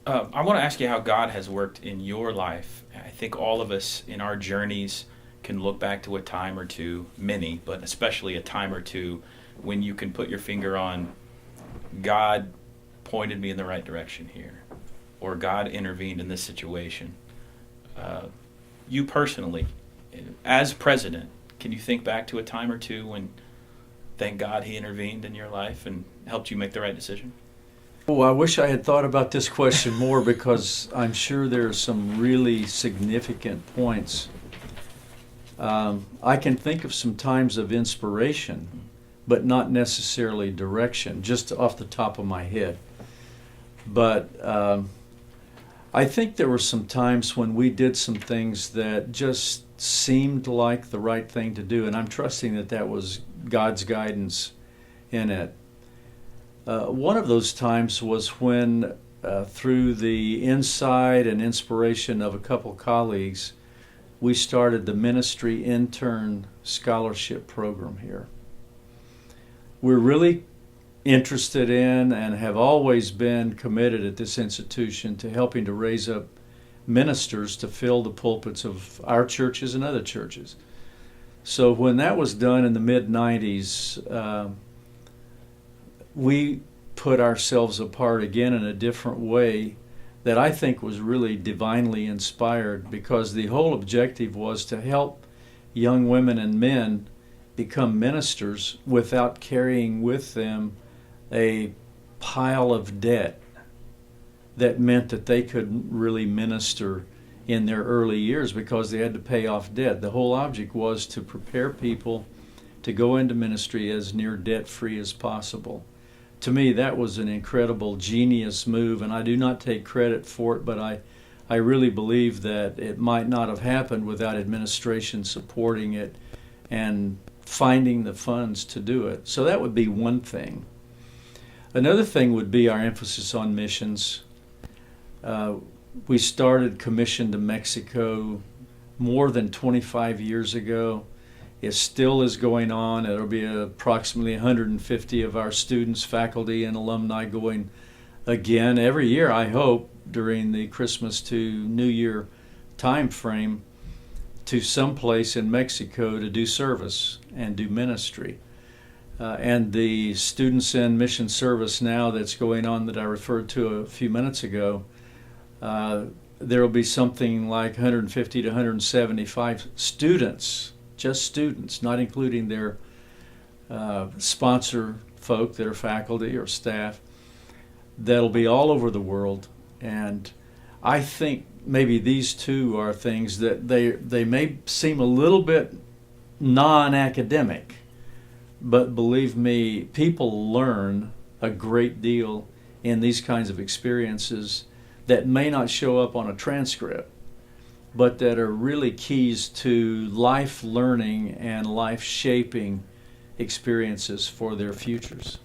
I want to ask you how God has worked in your life. I think all of us in our journeys can look back to a time or two, many, but especially a time or two, when you can put your finger on God pointed me in the right direction here, or God intervened in this situation. Uh, you personally, as president, can you think back to a time or two when, thank God, He intervened in your life and helped you make the right decision? Oh, I wish I had thought about this question more because I'm sure there are some really significant points. I can think of some times of inspiration, but not necessarily direction, just off the top of my head. But I think there were some times when we did some things that just seemed like the right thing to do, and I'm trusting that that was God's guidance in it. One of those times was when, through the insight and inspiration of a couple colleagues, we started the Ministry Intern Scholarship Program here. We're really interested in and have always been committed at this institution to helping to raise up ministers to fill the pulpits of our churches and other churches. So when that was done in the mid-90s, we put ourselves apart again in a different way that I think was really divinely inspired, because the whole objective was to help young women and men become ministers without carrying with them a pile of debt that meant that they couldn't really minister in their early years because they had to pay off debt. The whole object was to prepare people to go into ministry as near debt-free as possible. To me, that was an incredible, genius move, and I do not take credit for it, but I really believe that it might not have happened without administration supporting it and finding the funds to do it. So that would be one thing. Another thing would be our emphasis on missions. We started Commission to Mexico more than 25 years ago. It still is going on. It'll be approximately 150 of our students, faculty, and alumni going again every year, I hope, during the Christmas to New Year time frame to some place in Mexico to do service and do ministry. And the Students in Mission Service now that's going on that I referred to a few minutes ago, there will be something like 150 to 175 students, just students, not including their sponsor folk that are faculty or staff, that'll be all over the world. And I think maybe these two are things that they may seem a little bit non-academic, but believe me, people learn a great deal in these kinds of experiences that may not show up on a transcript, but that are really keys to life learning and life shaping experiences for their futures.